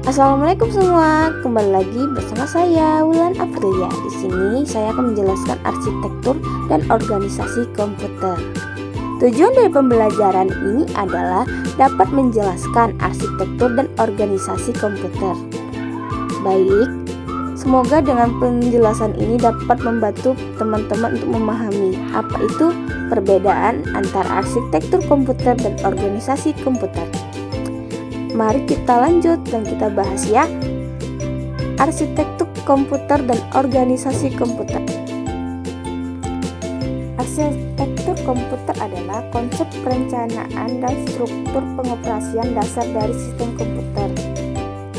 Assalamualaikum semua, kembali lagi bersama saya Wulan Aprilia. Di sini saya akan menjelaskan arsitektur dan organisasi komputer. Tujuan dari pembelajaran ini adalah dapat menjelaskan arsitektur dan organisasi komputer. Baik, semoga dengan penjelasan ini dapat membantu teman-teman untuk memahami apa itu perbedaan antara arsitektur komputer dan organisasi komputer. Mari kita lanjut dan kita bahas ya. Arsitektur komputer dan organisasi komputer. Arsitektur komputer adalah konsep perencanaan dan struktur pengoperasian dasar dari sistem komputer.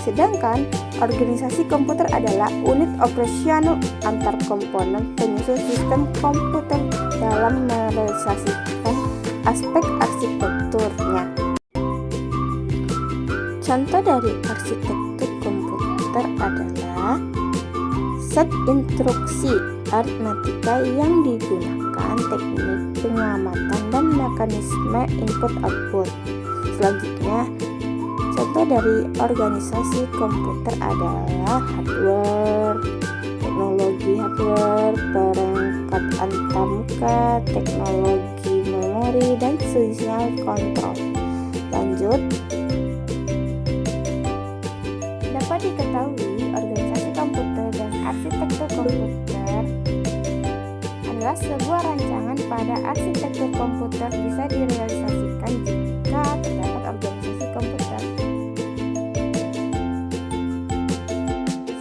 Sedangkan organisasi komputer adalah unit operasional antar komponen penyusun sistem komputer dalam merealisasikan aspek arsitekturnya. Contoh dari arsitektur komputer adalah set instruksi aritmatika yang digunakan teknik pengamatan dan mekanisme input-output. Selanjutnya, contoh dari organisasi komputer adalah hardware, teknologi hardware, perangkat antarmuka, teknologi memori, dan signal kontrol. Lanjut, dapat diketahui organisasi komputer dan arsitektur komputer adalah sebuah rancangan pada arsitektur komputer bisa direalisasikan jika terdapat organisasi komputer.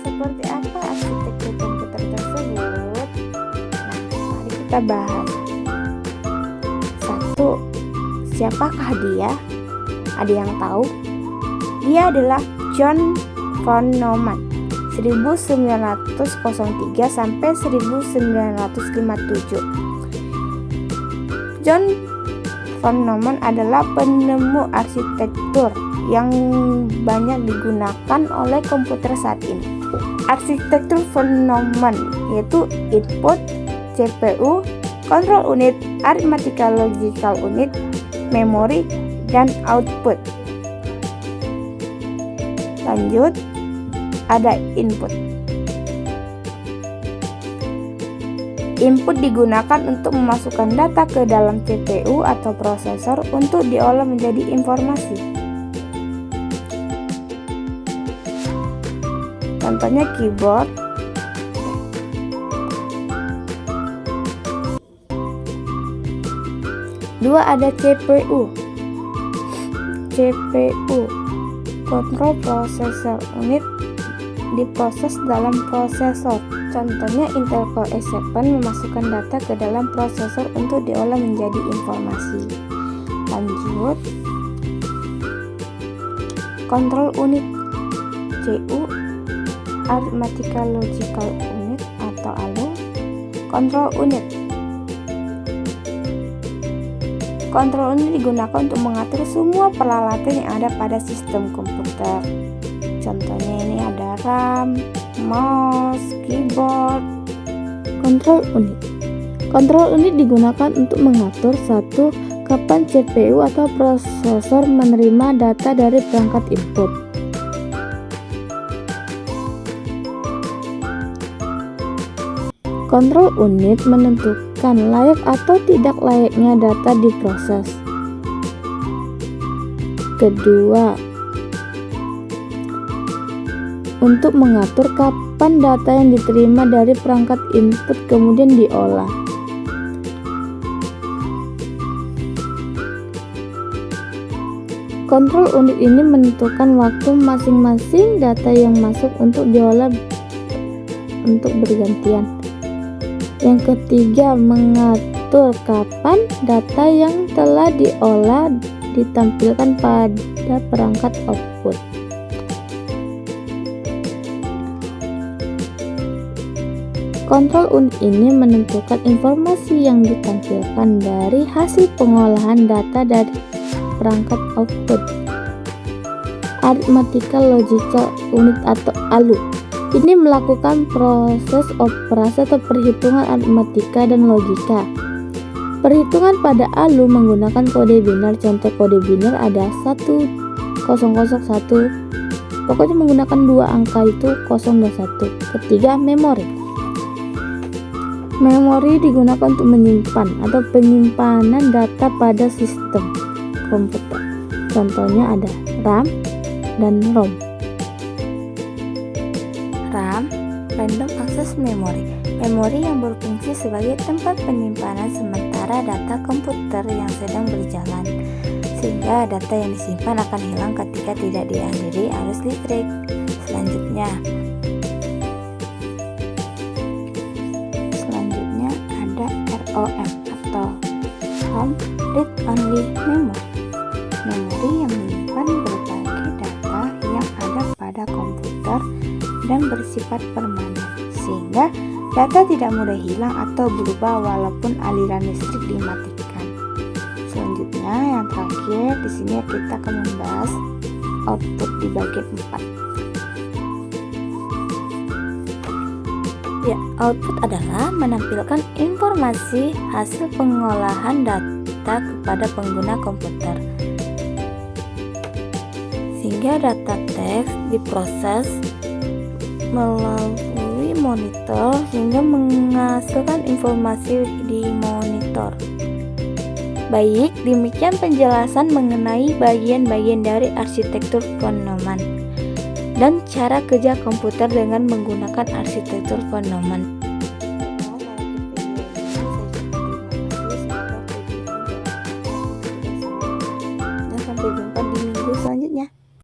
Seperti apa arsitektur komputer tersebut? Nah, mari kita bahas. 1. Siapakah dia? Ada yang tahu? Dia adalah John von Neumann 1903 sampai 1957. John von Neumann adalah penemu arsitektur yang banyak digunakan oleh komputer saat ini. Arsitektur von Neumann yaitu input, CPU, control unit, arithmetical logical unit, memory, dan output. Lanjut, ada input. Input digunakan untuk memasukkan data ke dalam CPU atau prosesor untuk diolah menjadi informasi. Contohnya keyboard. Dua, ada CPU. Control processor unit diproses dalam prosesor. Contohnya Intel Core i7 memasukkan data ke dalam prosesor untuk diolah menjadi informasi. Lanjut, control unit CU, arithmetical logical unit atau ALU. Control unit digunakan untuk mengatur semua peralatan yang ada pada sistem komputer. Contohnya ini ada RAM, mouse, keyboard. Control unit digunakan untuk mengatur satu, kapan CPU atau prosesor menerima data dari perangkat input. Control unit menentukan layak atau tidak layaknya data diproses. Kedua, untuk mengatur kapan data yang diterima dari perangkat input kemudian diolah. Control unit ini menentukan waktu masing-masing data yang masuk untuk diolah untuk bergantian. Yang ketiga, mengatur kapan data yang telah diolah ditampilkan pada perangkat output. Control unit ini menentukan informasi yang ditampilkan dari hasil pengolahan data dari perangkat output. Arithmetical logical unit atau ALU ini melakukan proses operasi atau perhitungan aritmatika dan logika. Perhitungan pada ALU menggunakan kode biner. Contoh kode biner ada 1001, Pokoknya menggunakan dua angka itu 0 dan 1. Ketiga, memori. Memori digunakan untuk menyimpan atau penyimpanan data pada sistem komputer. Contohnya ada RAM dan ROM. RAM, Random Access Memory, memori yang berfungsi sebagai tempat penyimpanan sementara data komputer yang sedang berjalan, sehingga data yang disimpan akan hilang ketika tidak dialiri arus listrik. Selanjutnya ada ROM atau Home Read Only Memory, memori yang menyimpan berbagai data yang ada pada komputer dan bersifat permanen, sehingga data tidak mudah hilang atau berubah walaupun aliran listrik dimatikan. Selanjutnya yang terakhir, di sini kita akan membahas output di bagian 4. Ya, output adalah menampilkan informasi hasil pengolahan data kepada pengguna komputer, sehingga data teks diproses melalui monitor sehingga menghasilkan informasi di monitor. Baik, demikian penjelasan mengenai bagian-bagian dari arsitektur von Neumann dan cara kerja komputer dengan menggunakan arsitektur von Neumann.